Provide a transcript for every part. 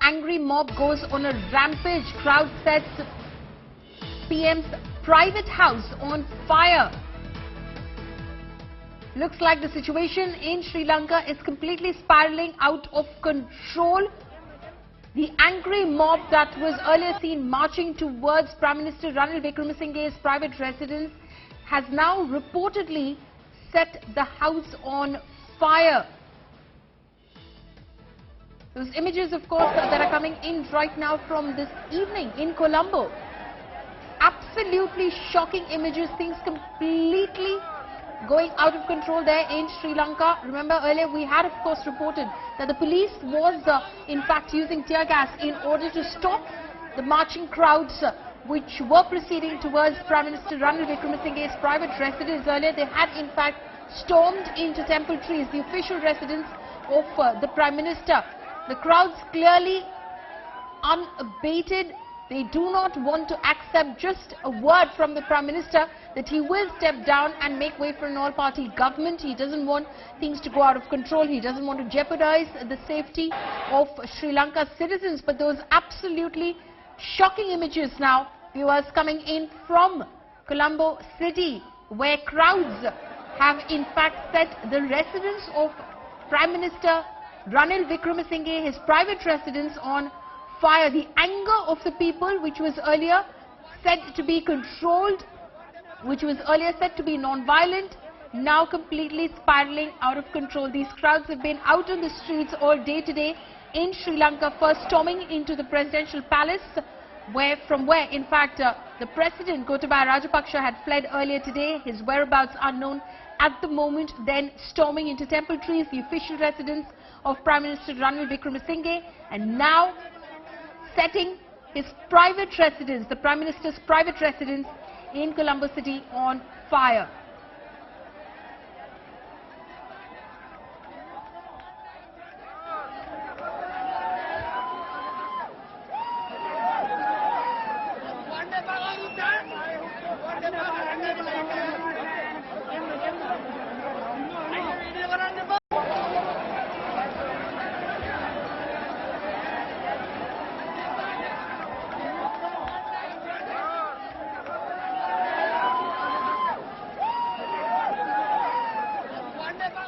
angry mob goes on a rampage. Crowd sets PM's private house on fire. Looks like the situation in Sri Lanka is completely spiraling out of control. The angry mob that was earlier seen marching towards Prime Minister Ranil Wickremesinghe's private residence has now reportedly set the house on fire. Those images, of course, that are coming in right now from this evening in Colombo. Absolutely shocking images, things completely going out of control there in Sri Lanka. Remember earlier we had of course reported that the police was in fact using tear gas in order to stop the marching crowds which were proceeding towards Prime Minister Ranil Wickremesinghe's private residence. Earlier they had in fact stormed into Temple Trees, the official residence of the Prime Minister. The crowds clearly unabated. They do not want to accept just a word from the Prime Minister that he will step down and make way for an all-party government. He doesn't want things to go out of control. He doesn't want to jeopardize the safety of Sri Lanka's citizens. But those absolutely shocking images now, viewers, coming in from Colombo city, where crowds have in fact set the residence of Prime Minister Ranil Wickremesinghe, his private residence, on fire. The anger of the people, which was earlier said to be controlled, which was earlier said to be non-violent, now completely spiraling out of control. These crowds have been out on the streets all day today in Sri Lanka, first storming into the presidential palace, from where in fact the President Gotabaya Rajapaksa had fled earlier today. His whereabouts unknown at the moment. Then storming into Temple Trees, the official residence of Prime Minister Ranil Wickremesinghe, and now setting his private residence, the Prime Minister's private residence in Colombo city, on fire.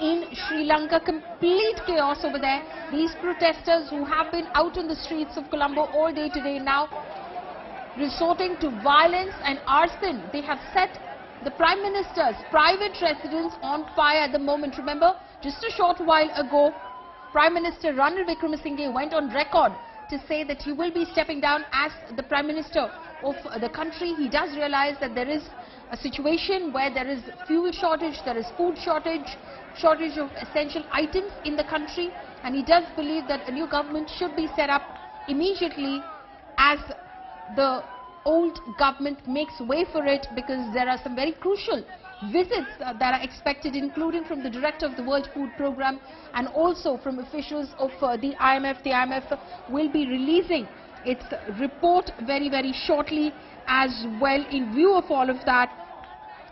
In Sri Lanka, complete chaos over there. These protesters who have been out on the streets of Colombo all day today now resorting to violence and arson. They have set the Prime Minister's private residence on fire at the moment. Remember, just a short while ago, Prime Minister Ranil Wickremesinghe went on record to say that he will be stepping down as the Prime Minister of the country. He does realize that there is a situation where there is fuel shortage, there is food shortage of essential items in the country, and he does believe that a new government should be set up immediately as the old government makes way for it, because there are some very crucial visits that are expected, including from the director of the World Food Programme and also from officials of the IMF. The IMF will be releasing its report very, very shortly as well. In view of all of that,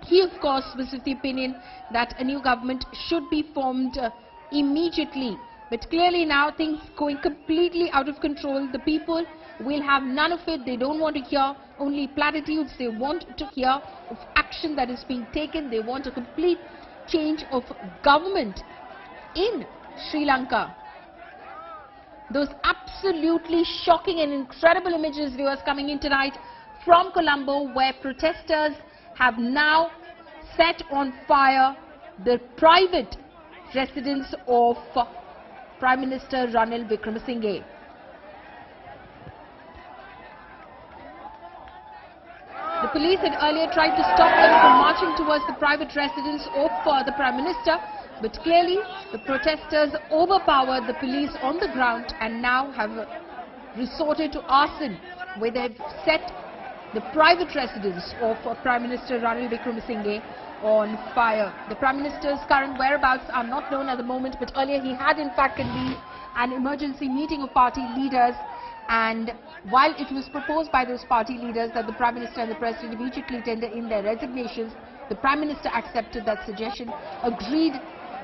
he of course was of the opinion that a new government should be formed immediately. But clearly now things going completely out of control. The people will have none of it. They don't want to hear only platitudes. They want to hear of action that is being taken. They want a complete change of government in Sri Lanka. Those absolutely shocking and incredible images, viewers, coming in tonight from Colombo, where protesters have now set on fire the private residence of Prime Minister Ranil Wickremesinghe. The police had earlier tried to stop them from marching towards the private residence of the Prime Minister, but clearly the protesters overpowered the police on the ground and now have resorted to arson, where they've set the private residence of Prime Minister Ranil Wickremesinghe on fire. The Prime Minister's current whereabouts are not known at the moment, but earlier he had in fact convened an emergency meeting of party leaders, and while it was proposed by those party leaders that the Prime Minister and the President immediately tender in their resignations, the Prime Minister accepted that suggestion, agreed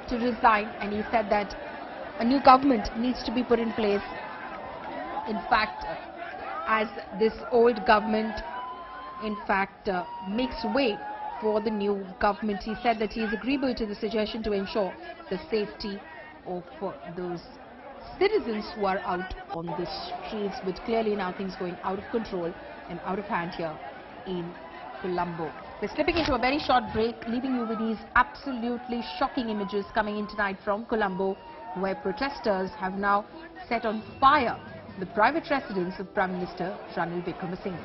to resign, and he said that a new government needs to be put in place in fact, as this old government, in fact, makes way for the new government. He said that he is agreeable to the suggestion to ensure the safety of those citizens who are out on the streets, but clearly now things going out of control and out of hand here in Colombo. We're slipping into a very short break, leaving you with these absolutely shocking images coming in tonight from Colombo, where protesters have now set on fire the private residence of Prime Minister Ranil Wickremesinghe.